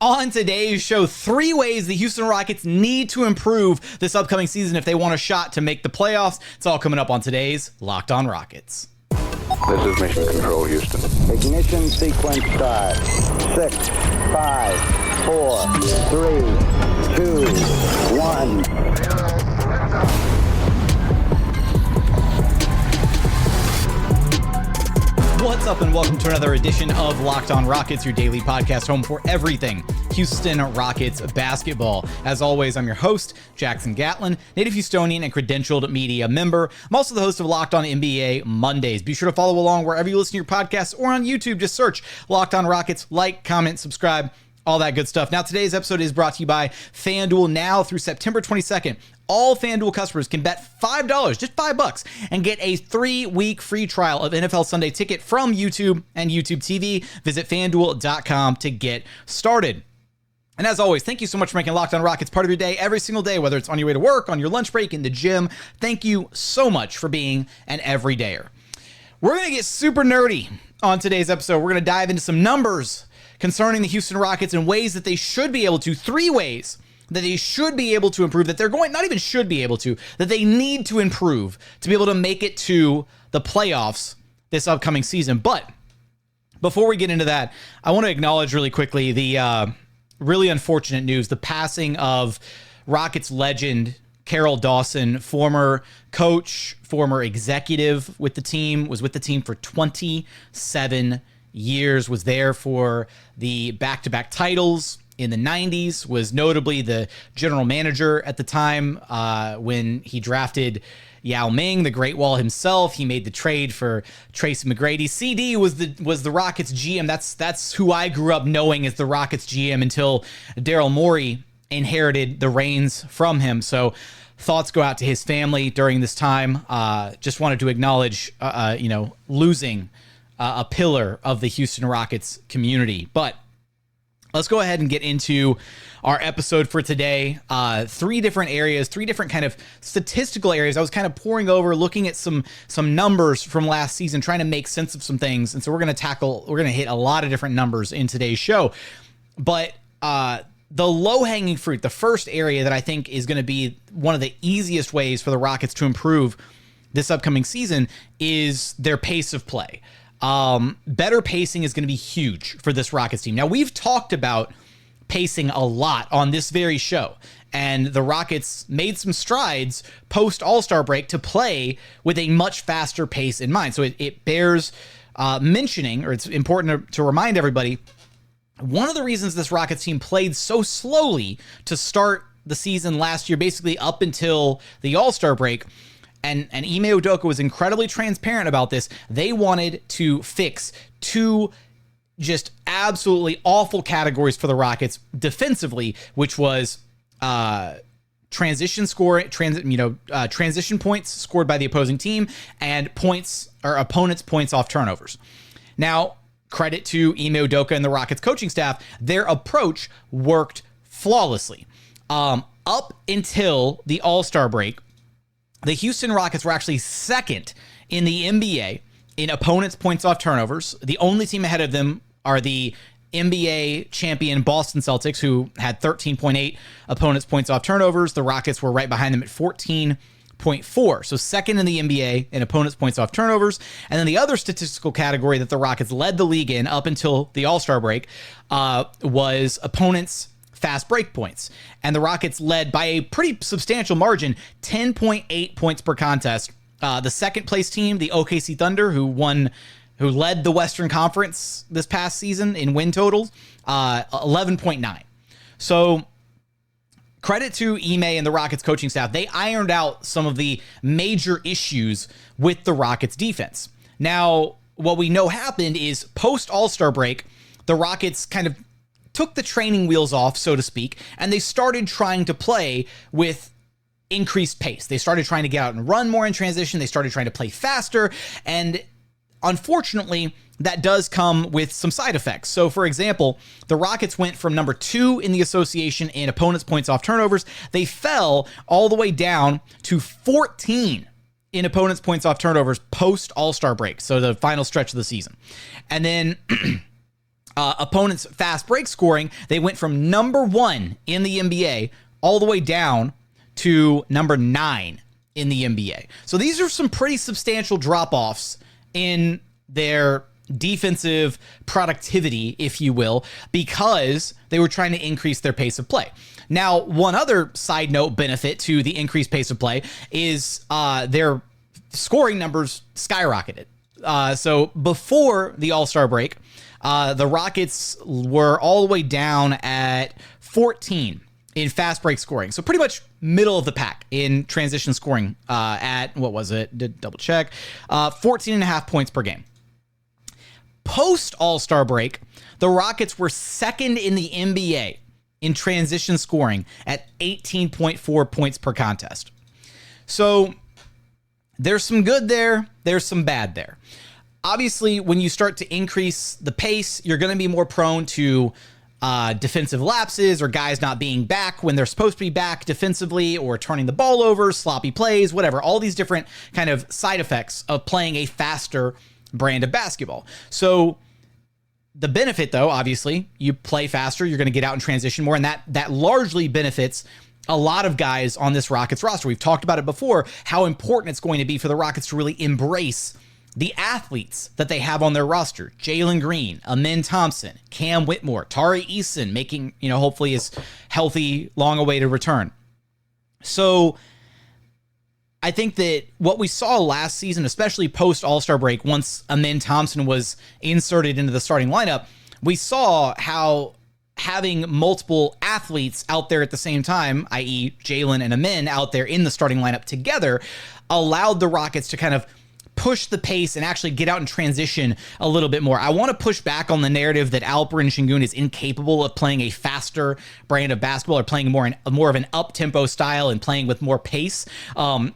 On today's show, 3 ways the Houston Rockets need to improve this upcoming season if they want a shot to make the playoffs. It's all coming up on today's Locked On Rockets. This is Mission Control, Houston. Ignition sequence start. 6, 5, 4, 3, 2, 1. What's up and welcome to another edition of Locked On Rockets, your daily podcast home for everything Houston Rockets basketball. As always, I'm your host, Jackson Gatlin, native Houstonian and credentialed media member. I'm also the host of Locked On NBA Mondays. Be sure to follow along wherever you listen to your podcasts or on YouTube. Just search Locked On Rockets, like, comment, subscribe, all that good stuff. Now, today's episode is brought to you by FanDuel. Now through September 22nd, all FanDuel customers can bet $5, just $5, and get a 3-week free trial of NFL Sunday Ticket from YouTube and YouTube TV. Visit FanDuel.com to get started. And as always, thank you so much for making Locked On Rockets part of your day every single day, whether it's on your way to work, on your lunch break, in the gym. Thank you so much for being an everydayer. We're going to get super nerdy on today's episode. We're going to dive into some numbers concerning the Houston Rockets and ways that they should be able to, 3 ways that they should be able to improve, that they're going, not even should be able to, that they need to improve to be able to make it to the playoffs this upcoming season. But before we get into that, I want to acknowledge really quickly the really unfortunate news, the passing of Rockets legend Carroll Dawson, former coach, former executive with the team, was with the team for 27 years, was there for the back-to-back titles in the 90s, was notably the general manager at the time when he drafted Yao Ming, the Great Wall himself. He made the trade for Tracy McGrady. CD was the Rockets GM. That's who I grew up knowing as the Rockets GM until Daryl Morey inherited the reins from him. So thoughts go out to his family during this time. Just wanted to acknowledge, losing a pillar of the Houston Rockets community. But let's go ahead and get into our episode for today. 3 different areas, 3 different kind of statistical areas. I was kind of poring over, looking at some numbers from last season, trying to make sense of some things. And so we're going to hit a lot of different numbers in today's show. But the low-hanging fruit, the first area that I think is going to be one of the easiest ways for the Rockets to improve this upcoming season is their pace of play. Better pacing is going to be huge for this Rockets team. Now, we've talked about pacing a lot on this very show, and the Rockets made some strides post All-Star break to play with a much faster pace in mind. So it bears mentioning, or it's important to remind everybody, one of the reasons this Rockets team played so slowly to start the season last year, basically up until the All-Star break, and Ime Udoka was incredibly transparent about this. They wanted to fix 2 just absolutely awful categories for the Rockets defensively, which was transition points scored by the opposing team and points or opponents' points off turnovers. Now, credit to Ime Udoka and the Rockets coaching staff, their approach worked flawlessly. Up until the All-Star break, the Houston Rockets were actually second in the NBA in opponents' points off turnovers. The only team ahead of them are the NBA champion Boston Celtics, who had 13.8 opponents' points off turnovers. The Rockets were right behind them at 14.4. So second in the NBA in opponents' points off turnovers. And then the other statistical category that the Rockets led the league in up until the All-Star break was opponents' fast break points. And the Rockets led by a pretty substantial margin, 10.8 points per contest. The second place team, the OKC Thunder, who led the Western Conference this past season in win totals, 11.9. So credit to Ime and the Rockets coaching staff. They ironed out some of the major issues with the Rockets defense. Now, what we know happened is post All-Star break, the Rockets kind of took the training wheels off, so to speak, and they started trying to play with increased pace. They started trying to get out and run more in transition. They started trying to play faster. And unfortunately, that does come with some side effects. So, for example, the Rockets went from number 2 in the association in opponents' points off turnovers. They fell all the way down to 14 in opponents' points off turnovers post All-Star break, so the final stretch of the season. And then opponents' fast break scoring, they went from number 1 in the NBA all the way down to number 9 in the NBA. So these are some pretty substantial drop-offs in their defensive productivity, if you will, because they were trying to increase their pace of play. Now, one other side note benefit to the increased pace of play is their scoring numbers skyrocketed. So before the All-Star break, the Rockets were all the way down at 14 in fast break scoring. So pretty much middle of the pack in transition scoring at, what was it? Did double check. 14 and a half points per game. Post All-Star break, the Rockets were second in the NBA in transition scoring at 18.4 points per contest. So there's some good there. There's some bad there. Obviously, when you start to increase the pace, you're going to be more prone to defensive lapses or guys not being back when they're supposed to be back defensively, or turning the ball over, sloppy plays, whatever. All these different kind of side effects of playing a faster brand of basketball. So the benefit, though, obviously, you play faster, you're going to get out in transition more, and that largely benefits a lot of guys on this Rockets roster. We've talked about it before, how important it's going to be for the Rockets to really embrace the athletes that they have on their roster. Jalen Green, Thompson, Cam Whitmore, Tari, Eason, making, hopefully his healthy, long-awaited return. So I think that what we saw last season, especially post All-Star break, once Thompson was inserted into the starting lineup, we saw how having multiple athletes out there at the same time, i.e. Jalen and Amin out there in the starting lineup together, allowed the Rockets to kind of push the pace and actually get out and transition a little bit more. I want to push back on the narrative that Alperen Sengun is incapable of playing a faster brand of basketball, or playing more of an up-tempo style and playing with more pace.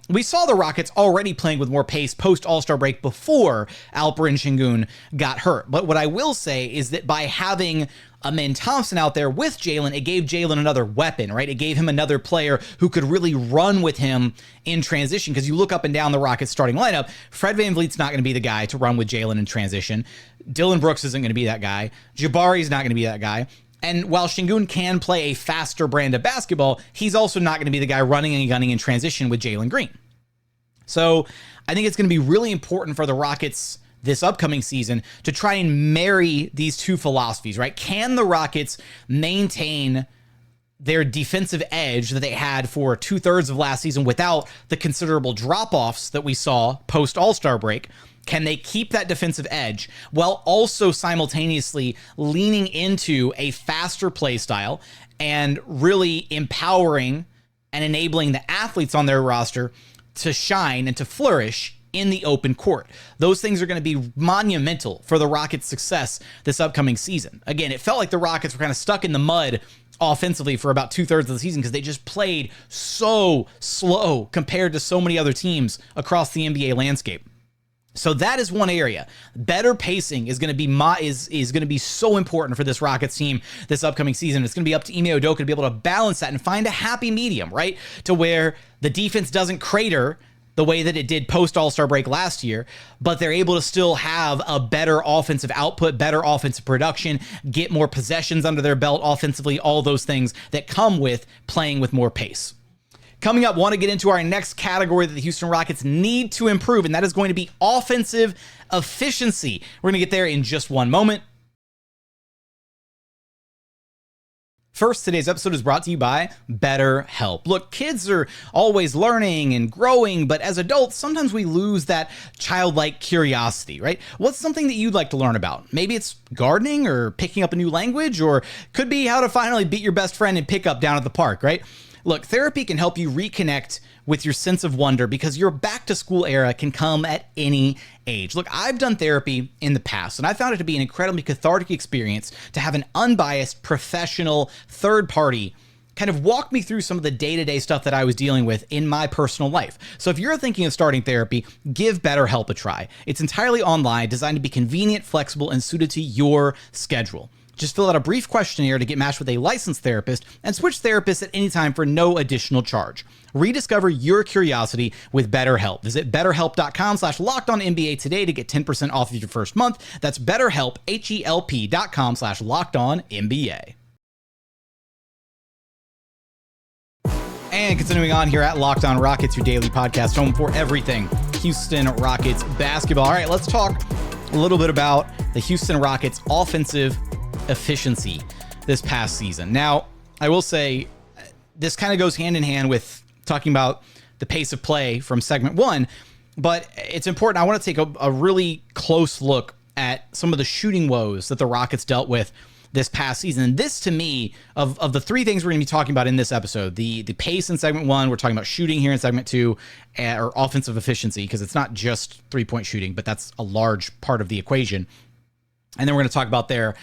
We saw the Rockets already playing with more pace post All-Star break before Alperen Sengun got hurt. But what I will say is that by having Thompson out there with Jalen, it gave Jalen another weapon, right? It gave him another player who could really run with him in transition, because you look up and down the Rockets starting lineup, Fred VanVleet's not going to be the guy to run with Jalen in transition. Dillon Brooks isn't going to be that guy. Jabari's not going to be that guy. And while Sengun can play a faster brand of basketball, he's also not going to be the guy running and gunning in transition with Jalen Green. So I think it's going to be really important for the Rockets this upcoming season to try and marry these two philosophies, right? Can the Rockets maintain their defensive edge that they had for 2/3 of last season without the considerable drop-offs that we saw post All-Star break? Can they keep that defensive edge while also simultaneously leaning into a faster play style and really empowering and enabling the athletes on their roster to shine and to flourish in the open court? Those things are going to be monumental for the Rockets' success this upcoming season. Again, it felt like the Rockets were kind of stuck in the mud offensively for about 2/3 of the season because they just played so slow compared to so many other teams across the NBA landscape. So that is one area. Better pacing is going to be is going to be so important for this Rockets team this upcoming season. It's going to be up to Ime Udoka to be able to balance that and find a happy medium, right? To where the defense doesn't crater the way that it did post All-Star break last year, but they're able to still have a better offensive output, better offensive production, get more possessions under their belt offensively, all those things that come with playing with more pace. Coming up, want to get into our next category that the Houston Rockets need to improve, and that is going to be offensive efficiency. We're going to get there in just one moment. First, today's episode is brought to you by BetterHelp. Look, kids are always learning and growing, but as adults, sometimes we lose that childlike curiosity, right? What's something that you'd like to learn about? Maybe it's gardening or picking up a new language, or could be how to finally beat your best friend in pickup down at the park, right? Look, therapy can help you reconnect with your sense of wonder because your back to school era can come at any age. Look, I've done therapy in the past, and I found it to be an incredibly cathartic experience to have an unbiased, professional, third party kind of walk me through some of the day-to-day stuff that I was dealing with in my personal life. So if you're thinking of starting therapy, give BetterHelp a try. It's entirely online, designed to be convenient, flexible, and suited to your schedule. Just fill out a brief questionnaire to get matched with a licensed therapist and switch therapists at any time for no additional charge. Rediscover your curiosity with BetterHelp. Visit betterhelp.com/LockedOnNBA today to get 10% off of your first month. That's BetterHelp, HELP.com/LockedOnNBA. And continuing on here at Locked On Rockets, your daily podcast, home for everything Houston Rockets basketball. All right, let's talk a little bit about the Houston Rockets offensive efficiency this past season. Now, I will say this kind of goes hand in hand with talking about the pace of play from segment one, but it's important. I want to take a really close look at some of the shooting woes that the Rockets dealt with this past season. And this, to me, of the three things we're going to be talking about in this episode, the pace in segment one, we're talking about shooting here in segment two, or offensive efficiency, because it's not just three-point shooting, but that's a large part of the equation. And then we're going to talk about their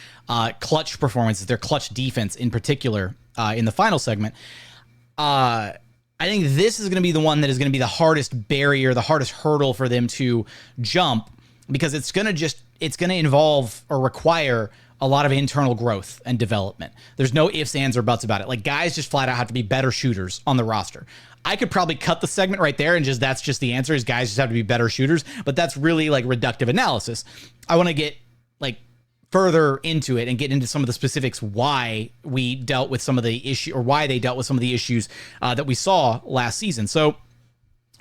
clutch performances, their clutch defense in particular in the final segment. I think this is going to be the one that is going to be the hardest barrier, the hardest hurdle for them to jump, because it's going to involve or require a lot of internal growth and development. There's no ifs, ands, or buts about it. Like, guys just flat out have to be better shooters on the roster. I could probably cut the segment right there and that's just the answer, is guys just have to be better shooters, but that's really like reductive analysis. I want to get like further into it and get into some of the specifics why we dealt with some of the issue, or why they dealt with some of the issues that we saw last season. So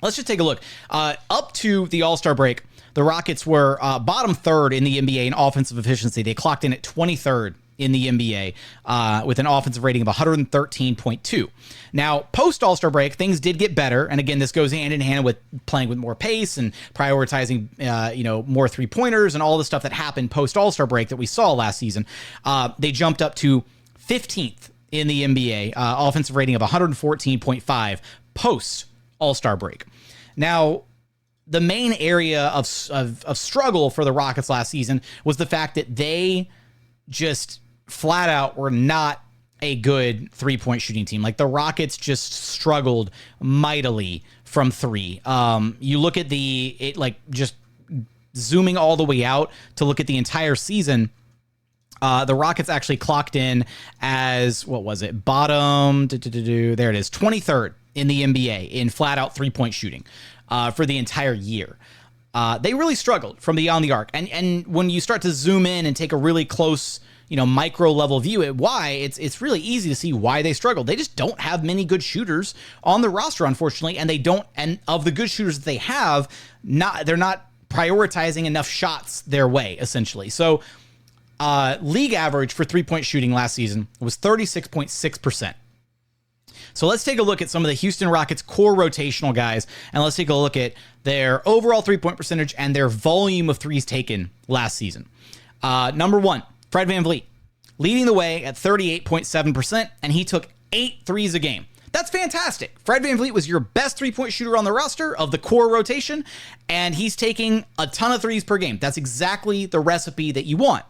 let's just take a look. Up to the All-Star break, the Rockets were bottom third in the NBA in offensive efficiency. They clocked in at 23rd in the NBA with an offensive rating of 113.2. Now, post All-Star break, things did get better. And again, this goes hand in hand with playing with more pace and prioritizing, more three-pointers and all the stuff that happened post All-Star break that we saw last season. They jumped up to 15th in the NBA, offensive rating of 114.5 post All-Star break. Now, the main area of struggle for the Rockets last season was the fact that they just flat out were not a good three-point shooting team. Like, the Rockets just struggled mightily from three. You look at just zooming all the way out to look at the entire season, the Rockets actually clocked in as, bottom, there it is, 23rd in the NBA in flat-out three-point shooting for the entire year. They really struggled from beyond the arc. And when you start to zoom in and take a really close, micro level view at why, it's really easy to see why they struggled. They just don't have many good shooters on the roster, unfortunately, and of the good shooters that they have, they're not prioritizing enough shots their way, essentially. So league average for three-point shooting last season was 36.6%. So let's take a look at some of the Houston Rockets core rotational guys, and let's take a look at their overall three-point percentage and their volume of threes taken last season. Number one, Fred VanVleet, leading the way at 38.7%, and he took 8 threes a game. That's fantastic. Fred VanVleet was your best three-point shooter on the roster of the core rotation, and he's taking a ton of threes per game. That's exactly the recipe that you want.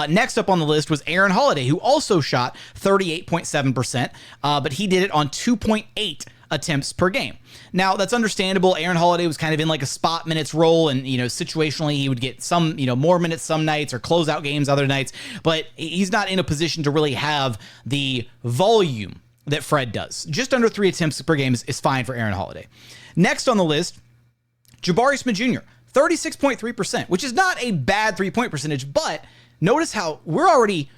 Next up on the list was Aaron Holiday, who also shot 38.7%, but he did it on 2.8 attempts per game. Now, that's understandable. Aaron Holiday was kind of in like a spot minutes role, and, situationally he would get some, more minutes some nights or close out games other nights, but he's not in a position to really have the volume that Fred does. Just under 3 attempts per game is fine for Aaron Holiday. Next on the list, Jabari Smith Jr., 36.3%, which is not a bad three-point percentage, but notice how we're only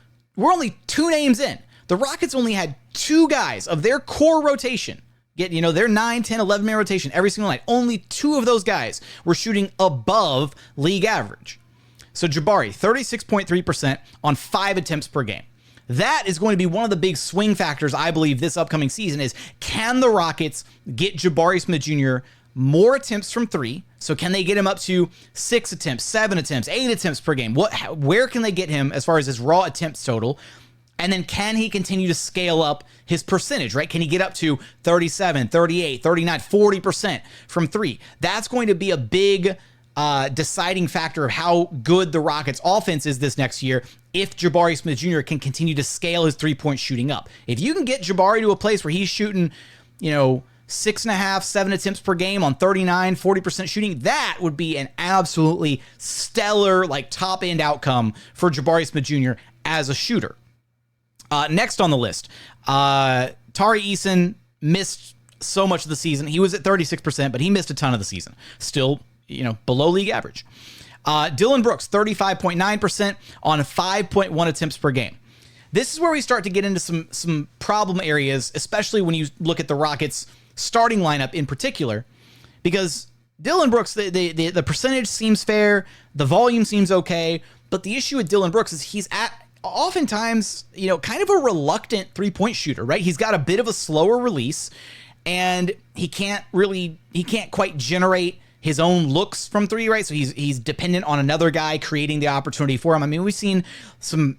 2 names in. The Rockets only had 2 guys of their core rotation get, their 9, 10, 11-man rotation every single night. Only 2 of those guys were shooting above league average. So Jabari, 36.3% on 5 attempts per game. That is going to be one of the big swing factors, I believe, this upcoming season is, can the Rockets get Jabari Smith Jr. more attempts from 3? So can they get him up to 6 attempts, 7 attempts, 8 attempts per game? Where can they get him as far as his raw attempts total? And then can he continue to scale up his percentage, right? Can he get up to 37, 38, 39, 40% from 3? That's going to be a big deciding factor of how good the Rockets offense is this next year if Jabari Smith Jr. can continue to scale his three-point shooting up. If you can get Jabari to a place where he's shooting, 6.5, 7 attempts per game on 39, 40% shooting, that would be an absolutely stellar, top-end outcome for Jabari Smith Jr. as a shooter. Next on the list, Tari Eason missed so much of the season. He was at 36%, but he missed a ton of the season. Still, below league average. Dillon Brooks, 35.9% on 5.1 attempts per game. This is where we start to get into some problem areas, especially when you look at the Rockets' starting lineup in particular, because Dillon Brooks, the percentage seems fair, the volume seems okay, but the issue with Dillon Brooks is he's at oftentimes, kind of a reluctant three-point shooter, right? He's got a bit of a slower release, and he can't quite generate his own looks from three, right? So he's dependent on another guy creating the opportunity for him. I mean, we've seen some,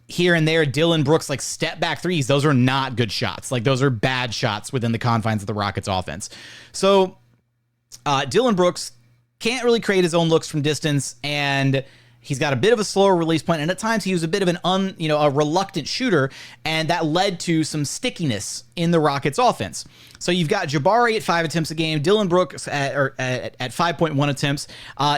here and there, Dillon Brooks, like step back threes. Those are not good shots. Like those are bad shots within the confines of the Rockets offense. So Dillon Brooks can't really create his own looks from distance, and he's got a bit of a slower release point, and at times he was a bit of a reluctant shooter, and that led to some stickiness in the Rockets offense. So you've got Jabari at 5 attempts a game, Dillon Brooks at 5.1 attempts.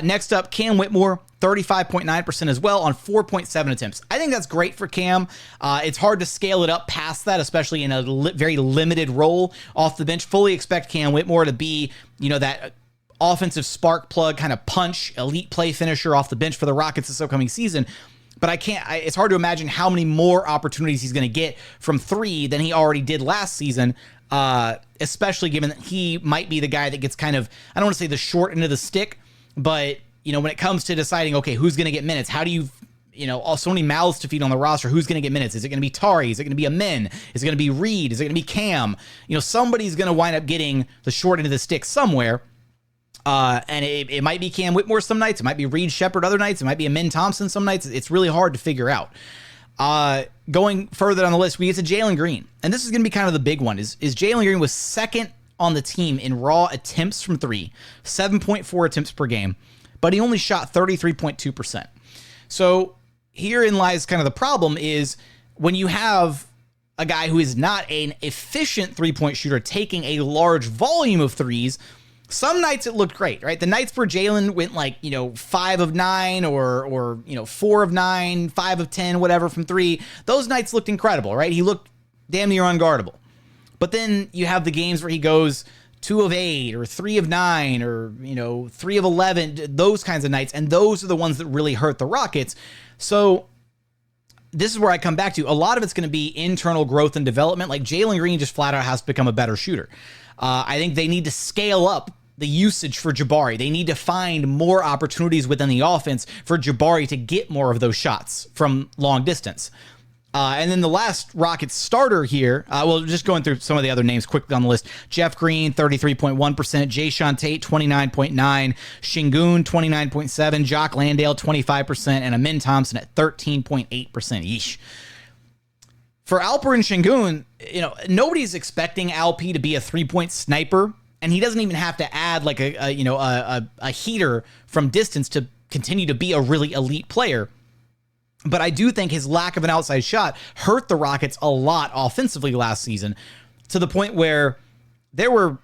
Next up, Cam Whitmore, 35.9% as well on 4.7 attempts. I think that's great for Cam. It's hard to scale it up past that, especially in a very limited role off the bench. Fully expect Cam Whitmore to be, that offensive spark plug, kind of punch, elite play finisher off the bench for the Rockets this upcoming season. But it's hard to imagine how many more opportunities he's going to get from three than he already did last season, especially given that he might be the guy that gets kind of, I don't want to say the short end of the stick, but, when it comes to deciding, okay, who's going to get minutes, how do you, so many mouths to feed on the roster, who's going to get minutes? Is it going to be Tari? Is it going to be Amen? Is it going to be Reed? Is it going to be Cam? Somebody's going to wind up getting the short end of the stick somewhere. And it might be Cam Whitmore some nights. It might be Reed Shepherd other nights. It might be Amen Thompson some nights. It's really hard to figure out. Going further down the list, we get to Jalen Green. And this is going to be kind of the big one. Is Jalen Green was second on the team in raw attempts from three, 7.4 attempts per game, but he only shot 33.2%. So herein lies kind of the problem is when you have a guy who is not an efficient three-point shooter taking a large volume of threes, some nights it looked great, right? The nights where Jalen went 5 of 9 or 4 of 9, 5 of 10, whatever from three, those nights looked incredible, right? He looked damn near unguardable. But then you have the games where he goes 2 of 8 or 3 of 9 or 3 of 11, those kinds of nights, and those are the ones that really hurt the Rockets. So this is where I come back to. A lot of it's going to be internal growth and development. Like Jalen Green just flat out has to become a better shooter. I think they need to scale up the usage for Jabari. They need to find more opportunities within the offense for Jabari to get more of those shots from long distance. And then the last Rockets starter here, just going through some of the other names quickly on the list. Jeff Green, 33.1%. Jae'Sean Tate, 29.9%. Sengun, 29.7%. Jock Landale, 25%. And Amen Thompson at 13.8%. Yeesh. For Alperen Sengun, nobody's expecting Alp to be a three-point sniper, and he doesn't even have to add like a heater from distance to continue to be a really elite player. But I do think his lack of an outside shot hurt the Rockets a lot offensively last season, to the point where there were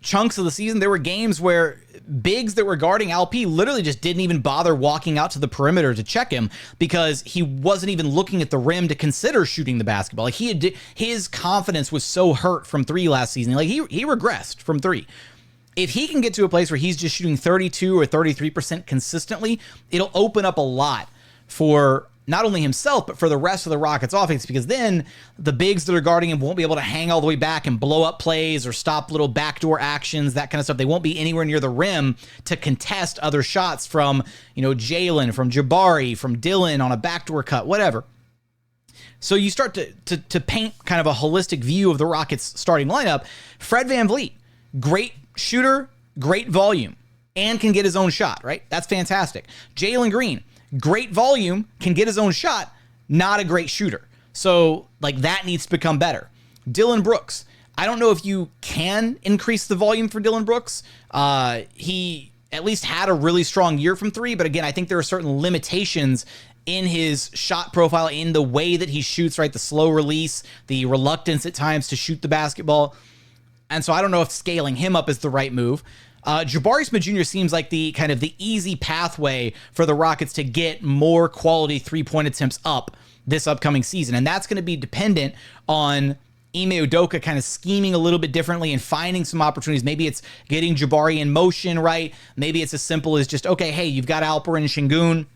chunks of the season, there were games where bigs that were guarding Alp literally just didn't even bother walking out to the perimeter to check him because he wasn't even looking at the rim to consider shooting the basketball. Like his confidence was so hurt from three last season. Like he regressed from three. If he can get to a place where he's just shooting 32 or 33% consistently, it'll open up a lot for not only himself, but for the rest of the Rockets offense, because then the bigs that are guarding him won't be able to hang all the way back and blow up plays or stop little backdoor actions, that kind of stuff. They won't be anywhere near the rim to contest other shots from, Jalen, from Jabari, from Dillon on a backdoor cut, whatever. So you start to paint kind of a holistic view of the Rockets starting lineup. Fred VanVleet, great shooter, great volume, and can get his own shot, right? That's fantastic. Jalen Green, great volume, can get his own shot, not a great shooter. So, that needs to become better. Dillon Brooks, I don't know if you can increase the volume for Dillon Brooks. He at least had a really strong year from three, but again, I think there are certain limitations in his shot profile, in the way that he shoots, right? The slow release, the reluctance at times to shoot the basketball. And so I don't know if scaling him up is the right move. Jabari Smith Jr. seems like the kind of the easy pathway for the Rockets to get more quality 3-point attempts up this upcoming season. And that's going to be dependent on Ime Udoka kind of scheming a little bit differently and finding some opportunities. Maybe it's getting Jabari in motion, right? Maybe it's as simple as just, okay, hey, you've got Alperen and Sengun,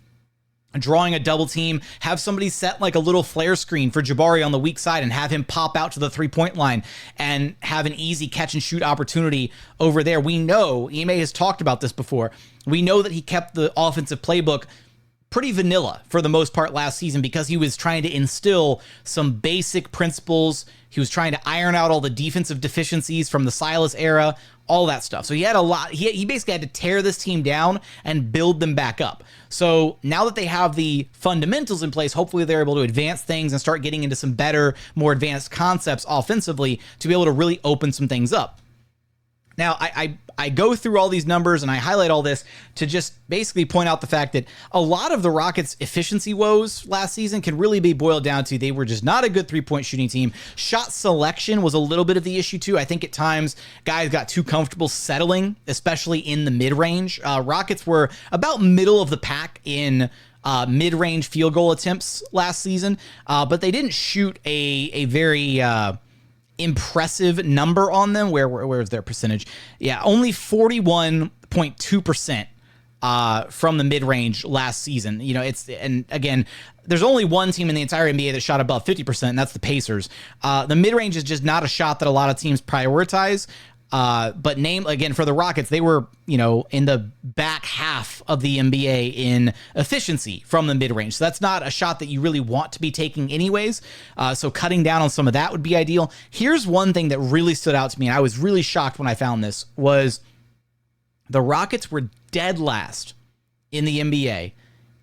drawing a double team, have somebody set like a little flare screen for Jabari on the weak side and have him pop out to the 3-point line and have an easy catch and shoot opportunity over there. We know, Ime has talked about this before, we know that he kept the offensive playbook pretty vanilla for the most part last season because he was trying to instill some basic principles. He was trying to iron out all the defensive deficiencies from the Silas era, all that stuff. So he had a lot. He basically had to tear this team down and build them back up. So now that they have the fundamentals in place, hopefully they're able to advance things and start getting into some better, more advanced concepts offensively to be able to really open some things up. Now, I go through all these numbers and I highlight all this to just basically point out the fact that a lot of the Rockets' efficiency woes last season can really be boiled down to they were just not a good 3-point shooting team. Shot selection was a little bit of the issue too. I think at times guys got too comfortable settling, especially in the mid-range. Rockets were about middle of the pack in mid-range field goal attempts last season, but they didn't shoot a very impressive number on them. Where's their percentage? Yeah, only 41.2% from the mid-range last season. You know, and again, there's only one team in the entire NBA that shot above 50%, and that's the Pacers. The mid-range is just not a shot that a lot of teams prioritize. But for the Rockets, they were, in the back half of the NBA in efficiency from the mid-range. So that's not a shot that you really want to be taking anyways. So cutting down on some of that would be ideal. Here's one thing that really stood out to me, and I was really shocked when I found this, was the Rockets were dead last in the NBA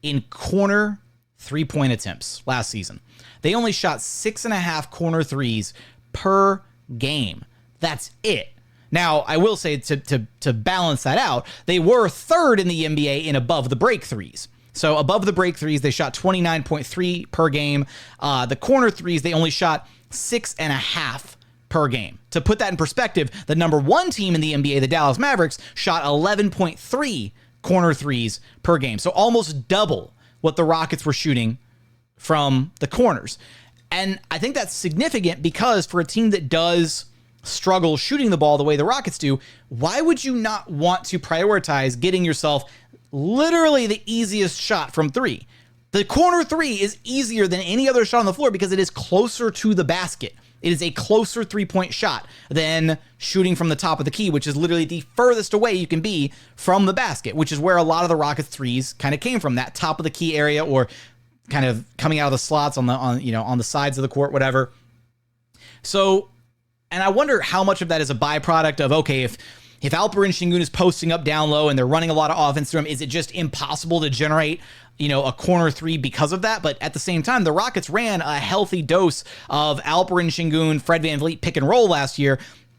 in corner 3-point attempts last season. They only shot 6.5 corner threes per game. That's it. Now, I will say to balance that out, they were third in the NBA in above the break threes. So above the break threes, they shot 29.3 per game. The corner threes, they only shot 6.5 per game. To put that in perspective, the number one team in the NBA, the Dallas Mavericks, shot 11.3 corner threes per game. So almost double what the Rockets were shooting from the corners. And I think that's significant because for a team that does struggle shooting the ball the way the Rockets do, why would you not want to prioritize getting yourself literally the easiest shot from three? The corner three is easier than any other shot on the floor because it is closer to the basket. It is a closer 3-point shot than shooting from the top of the key, which is literally the furthest away you can be from the basket, which is where a lot of the Rockets threes kind of came from, that top of the key area or kind of coming out of the slots on the sides of the court, whatever. So, and I wonder how much of that is a byproduct of, okay, if Alperen Sengun is posting up down low and they're running a lot of offense through him, is it just impossible to generate, a corner three because of that? But at the same time, the Rockets ran a healthy dose of Alperen Sengun, Fred VanVleet pick and roll last year,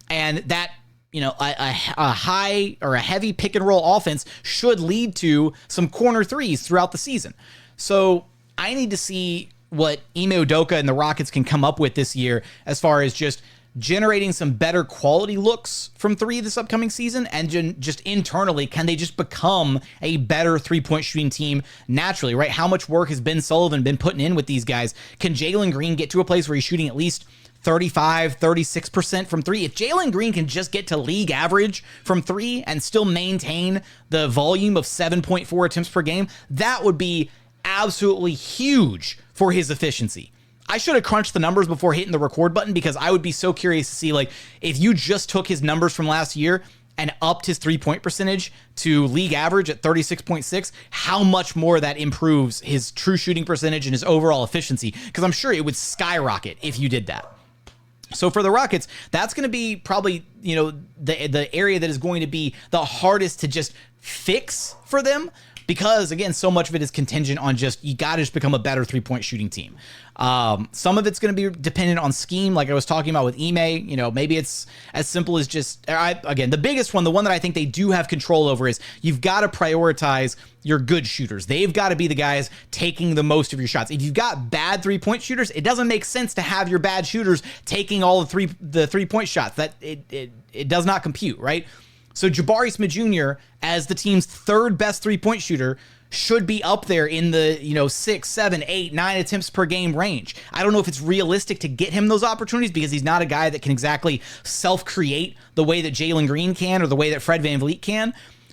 and that, a high or a heavy pick and roll offense should lead to some corner threes throughout the season. So I need to see what Ime Udoka and the Rockets can come up with this year as far as just generating some better quality looks from three this upcoming season, and just internally, can they just become a better 3-point shooting team naturally, right? How much work has Ben Sullivan been putting in with these guys? Can Jalen Green get to a place where he's shooting at least 35, 36% from three? If Jalen Green can just get to league average from three and still maintain the volume of 7.4 attempts per game, that would be absolutely huge for his efficiency. I should have crunched the numbers before hitting the record button because I would be so curious to see, if you just took his numbers from last year and upped his 3-point percentage to league average at 36.6, how much more that improves his true shooting percentage and his overall efficiency, because I'm sure it would skyrocket if you did that. So for the Rockets, that's going to be probably, the area that is going to be the hardest to just fix for them. Because, again, so much of it is contingent on you got to just become a better 3-point shooting team. Some of it's going to be dependent on scheme, like I was talking about with Ime. Maybe it's as simple as the biggest one, the one that I think they do have control over, is you've got to prioritize your good shooters. They've got to be the guys taking the most of your shots. If you've got bad 3-point shooters, it doesn't make sense to have your bad shooters taking all the 3-point shots. That it does not compute, right? So Jabari Smith Jr., as the team's third best three-point shooter, should be up there in the 6, 7, 8, 9 attempts per game range. I don't know if it's realistic to get him those opportunities because he's not a guy that can exactly self-create the way that Jalen Green can or the way that Fred VanVleet can.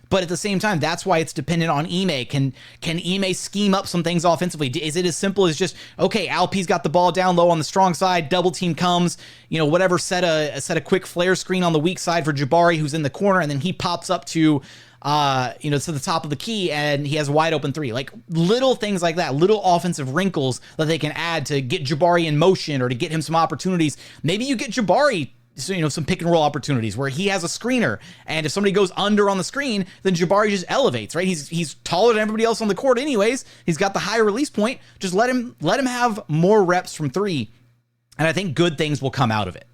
But at the same time, that's why it's dependent on Ime. Can Ime scheme up some things offensively? Is it as simple as just, okay, Alpe's got the ball down low on the strong side, double team comes, whatever, set a quick flare screen on the weak side for Jabari, who's in the corner, and then he pops up to the top of the key and he has a wide open three. Like little things like that, little offensive wrinkles that they can add to get Jabari in motion or to get him some opportunities. Maybe you get Jabari some pick and roll opportunities where he has a screener, and if somebody goes under on the screen, then Jabari just elevates, right? He's taller than everybody else on the court anyways. He's got the high release point. Just let him have more reps from three, and I think good things will come out of it.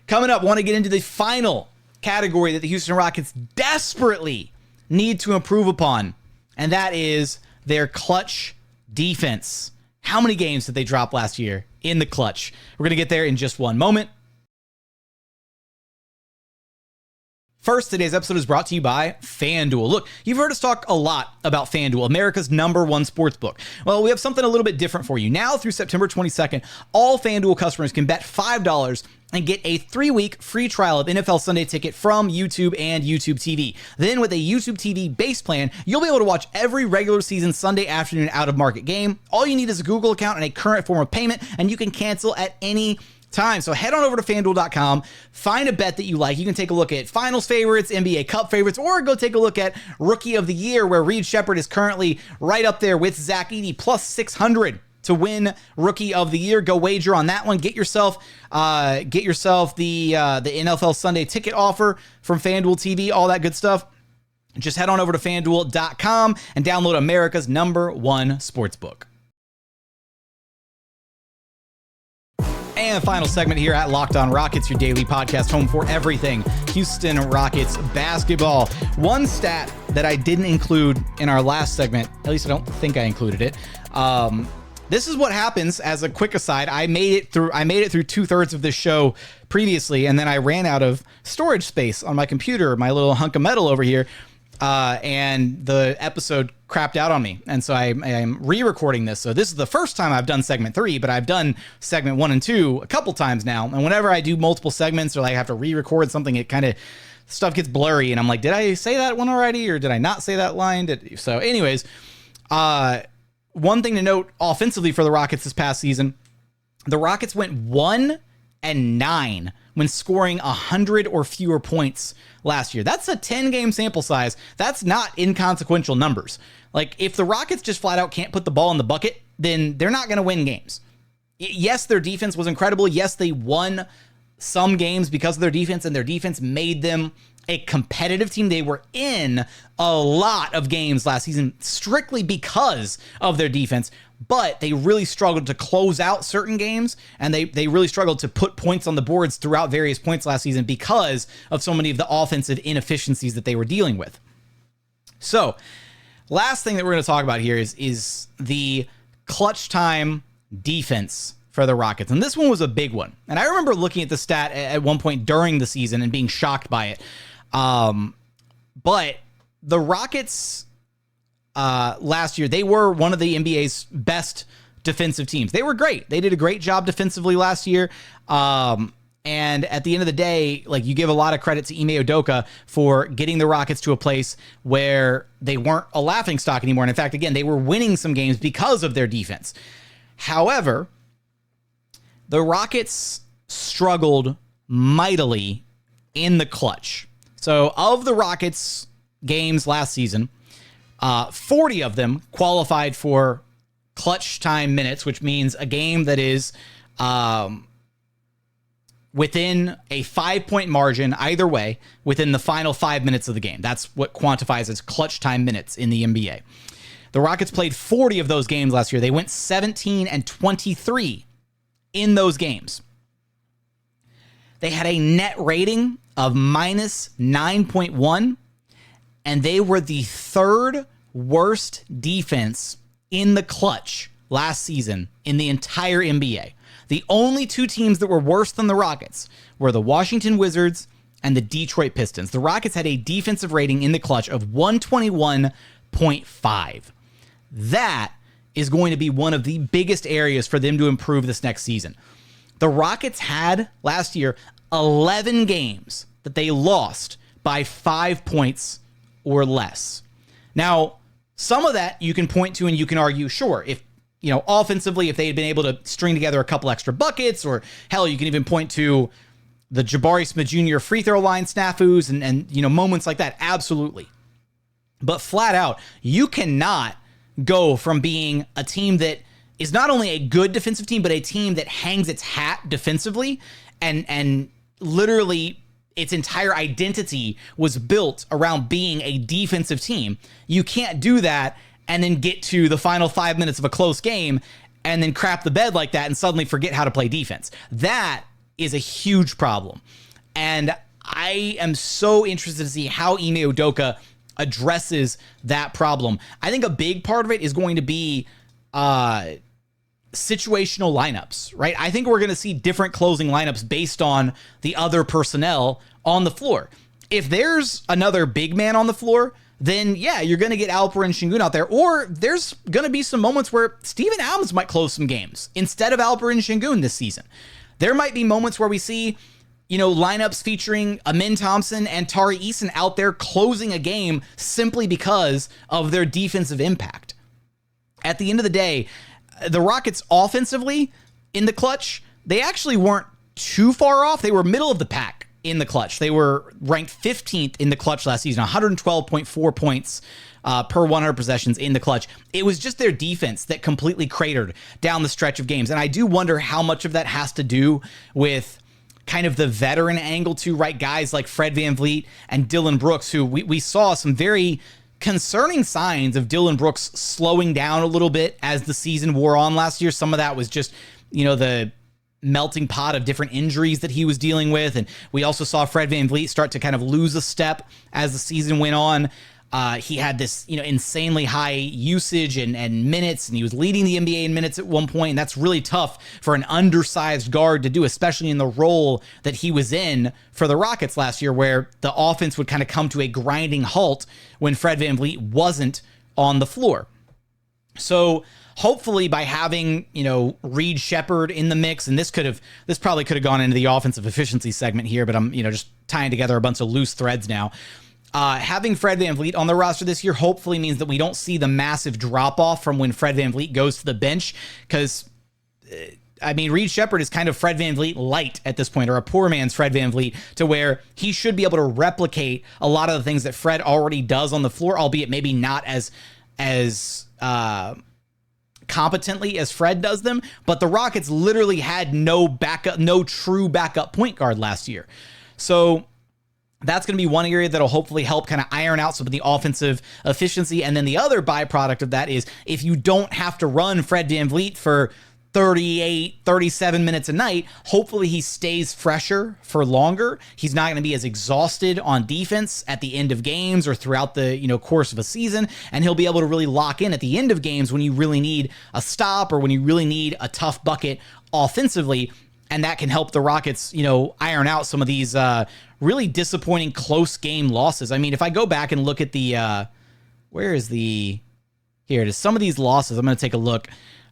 Coming up, want to get into the final category that the Houston Rockets desperately need to improve upon, and that is their clutch defense. How many games did they drop last year in the clutch? We're going to get there in just one moment. First, today's episode is brought to you by FanDuel. Look, you've heard us talk a lot about FanDuel, America's #1 sportsbook. Well, we have something a little bit different for you. Now through September 22nd, all FanDuel customers can bet $5 and get a 3-week free trial of NFL Sunday Ticket from YouTube and YouTube TV. Then with a YouTube TV base plan, you'll be able to watch every regular season Sunday afternoon out-of-market game. All you need is a Google account and a current form of payment, and you can cancel at any time. So head on over to FanDuel.com, find a bet that you like. You can take a look at finals favorites, NBA Cup favorites, or go take a look at Rookie of the Year, where Reed Sheppard is currently right up there with Zach Edey, plus 600 to win Rookie of the Year. Go wager on that one. Get yourself the NFL Sunday Ticket offer from FanDuel TV, all that good stuff. Just head on over to FanDuel.com and download America's #1 sportsbook. And final segment here at Locked On Rockets, your daily podcast home for everything Houston Rockets basketball. One stat that I didn't include in our last segment, at least I don't think I included it. This is what happens. As a quick aside, I made it through 2/3 of this show previously, and then I ran out of storage space on my computer, my little hunk of metal over here. And the episode crapped out on me. And so I am re-recording this. So this is the first time I've done segment 3, but I've done segment 1 and 2 a couple times now. And whenever I do multiple segments or like have to re-record something, it kind of stuff gets blurry. And I'm like, did I say that one already? Or did I not say that line? So anyways, one thing to note offensively for the Rockets this past season, the Rockets went 1-9 when scoring 100 or fewer points last year. That's a 10-game sample size. That's not inconsequential numbers. Like, if the Rockets just flat out can't put the ball in the bucket, then they're not going to win games. Yes, their defense was incredible. Yes, they won some games because of their defense, and their defense made them a competitive team. They were in a lot of games last season strictly because of their defense, but they really struggled to close out certain games, and they really struggled to put points on the boards throughout various points last season because of so many of the offensive inefficiencies that they were dealing with. So, last thing that we're going to talk about here is the clutch time defense for the Rockets. And this one was a big one. And I remember looking at the stat at one point during the season and being shocked by it. But the Rockets last year, they were one of the NBA's best defensive teams. They were great. They did a great job defensively last year. And at the end of the day, like, you give a lot of credit to Ime Udoka for getting the Rockets to a place where they weren't a laughingstock anymore. And in fact, again, they were winning some games because of their defense. However, the Rockets struggled mightily in the clutch. So of the Rockets games last season, 40 of them qualified for clutch time minutes, which means a game that is within a 5-point margin either way within the final 5 minutes of the game. That's what quantifies as clutch time minutes in the NBA. The Rockets played 40 of those games last year. They went 17-23 in those games. They had a net rating of -9.1, and they were the third worst defense in the clutch last season in the entire NBA. The only two teams that were worse than the Rockets were the Washington Wizards and the Detroit Pistons. The Rockets had a defensive rating in the clutch of 121.5. That is going to be one of the biggest areas for them to improve this next season. The Rockets had last year 11 games that they lost by 5 points or less. Now, some of that you can point to and you can argue, sure, if, offensively, if they had been able to string together a couple extra buckets, or hell, you can even point to the Jabari Smith Jr. free throw line snafus and moments like that. Absolutely. But flat out, you cannot go from being a team that is not only a good defensive team, but a team that hangs its hat defensively and literally its entire identity was built around being a defensive team. You can't do that and then get to the final 5 minutes of a close game and then crap the bed like that and suddenly forget how to play defense. That is a huge problem. And I am so interested to see how Ime Udoka addresses that problem. I think a big part of it is going to be situational lineups, right? I think we're going to see different closing lineups based on the other personnel on the floor. If there's another big man on the floor, then yeah, you're going to get Alperen and Sengun out there, or there's going to be some moments where Steven Adams might close some games instead of Alperen and Sengun this season. There might be moments where we see, lineups featuring Thompson and Tari Eason out there closing a game simply because of their defensive impact. At the end of the day, the Rockets offensively in the clutch, they actually weren't too far off. They were middle of the pack in the clutch. They were ranked 15th in the clutch last season, 112.4 points per 100 possessions in the clutch. It was just their defense that completely cratered down the stretch of games. And I do wonder how much of that has to do with kind of the veteran angle too, right? Guys like Fred VanVleet and Dillon Brooks, who we saw some very concerning signs of Dillon Brooks slowing down a little bit as the season wore on last year. Some of that was just, the melting pot of different injuries that he was dealing with. And we also saw Fred VanVleet start to kind of lose a step as the season went on. He had this, insanely high usage and minutes, and he was leading the NBA in minutes at one point. And that's really tough for an undersized guard to do, especially in the role that he was in for the Rockets last year, where the offense would kind of come to a grinding halt when Fred VanVleet wasn't on the floor. So hopefully by having, Reed Sheppard in the mix, and this probably could have gone into the offensive efficiency segment here, but I'm, just tying together a bunch of loose threads now. Having Fred VanVleet on the roster this year hopefully means that we don't see the massive drop-off from when Fred VanVleet goes to the bench, because, Reed Sheppard is kind of Fred VanVleet light at this point, or a poor man's Fred VanVleet, to where he should be able to replicate a lot of the things that Fred already does on the floor, albeit maybe not as competently as Fred does them. But the Rockets literally had no true backup point guard last year. So that's going to be one area that'll hopefully help kind of iron out some of the offensive efficiency. And then the other byproduct of that is if you don't have to run Fred VanVleet for 38, 37 minutes a night, hopefully he stays fresher for longer. He's not going to be as exhausted on defense at the end of games or throughout the course of a season, and he'll be able to really lock in at the end of games when you really need a stop or when you really need a tough bucket offensively. And that can help the Rockets, iron out some of these really disappointing close game losses. If I go back and look at the, here it is. Some of these losses, I'm going to take a look.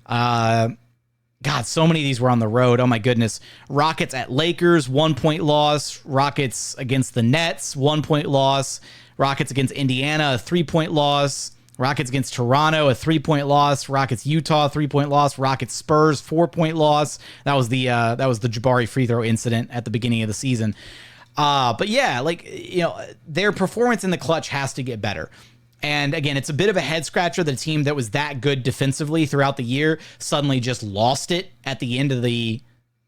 God, so many of these were on the road. Oh my goodness. Rockets at Lakers, 1 point loss. Rockets against the Nets, 1 point loss. Rockets against Indiana, a 3 point loss. Rockets against Toronto, a 3 point loss. Rockets Utah, 3 point loss. Rockets Spurs, 4 point loss. That was the Jabari free throw incident at the beginning of the season. But yeah, their performance in the clutch has to get better. And again, it's a bit of a head scratcher that a team that was that good defensively throughout the year suddenly just lost it at the end of the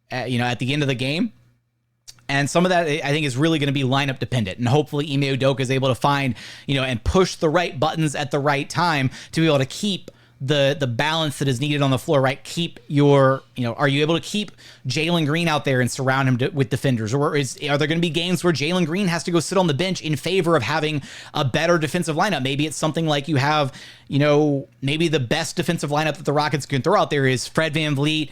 game. And some of that, I think, is really going to be lineup dependent. And hopefully Ime Udoka is able to find, and push the right buttons at the right time to be able to keep the balance that is needed on the floor, right? Keep your, are you able to keep Jalen Green out there and surround him with defenders? Or are there going to be games where Jalen Green has to go sit on the bench in favor of having a better defensive lineup? Maybe it's something like you have, maybe the best defensive lineup that the Rockets can throw out there is Fred VanVleet,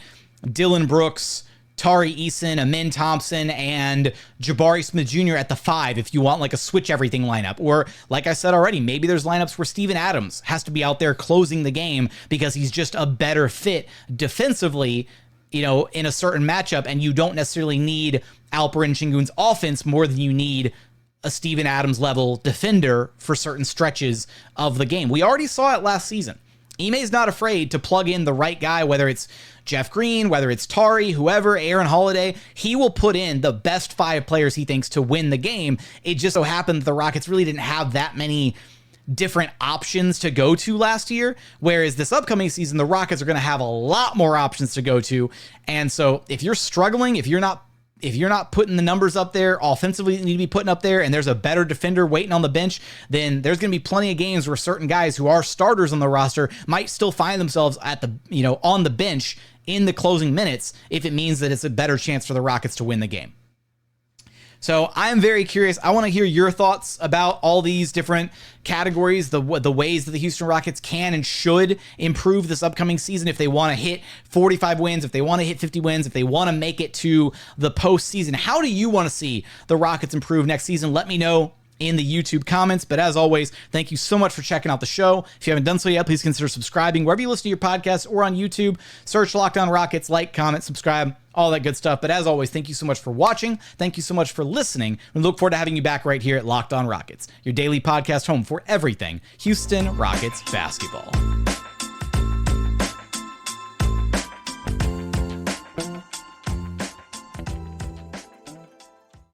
Dillon Brooks, Tari, Eason, Amin Thompson, and Jabari Smith Jr. at the 5 if you want like a switch everything lineup. Or like I said already, maybe there's lineups where Steven Adams has to be out there closing the game because he's just a better fit defensively, you know, in a certain matchup, and you don't necessarily need Alperen Sengun's offense more than you need a Steven Adams level defender for certain stretches of the game. We already saw it last season. Ime's not afraid to plug in the right guy, whether it's Jeff Green, whether it's Tari, whoever, Aaron Holiday. He will put in the best 5 players he thinks to win the game. It just so happened that the Rockets really didn't have that many different options to go to last year, whereas this upcoming season, the Rockets are going to have a lot more options to go to. And so if you're struggling, if you're not putting the numbers up there offensively you need to be putting up there, and there's a better defender waiting on the bench, then there's going to be plenty of games where certain guys who are starters on the roster might still find themselves at the, you know, on the bench in the closing minutes if it means that it's a better chance for the Rockets to win the game. So I'm very curious. I want to hear your thoughts about all these different categories, the ways that the Houston Rockets can and should improve this upcoming season if they want to hit 45 wins, if they want to hit 50 wins, if they want to make it to the postseason. How do you want to see the Rockets improve next season? Let me know in the YouTube comments. But as always, thank you so much for checking out the show. If you haven't done so yet, please consider subscribing wherever you listen to your podcast or on YouTube. Search Locked On Rockets, like, comment, subscribe, all that good stuff. But as always, thank you so much for watching. Thank you so much for listening. We look forward to having you back right here at Locked On Rockets, your daily podcast home for everything Houston Rockets basketball.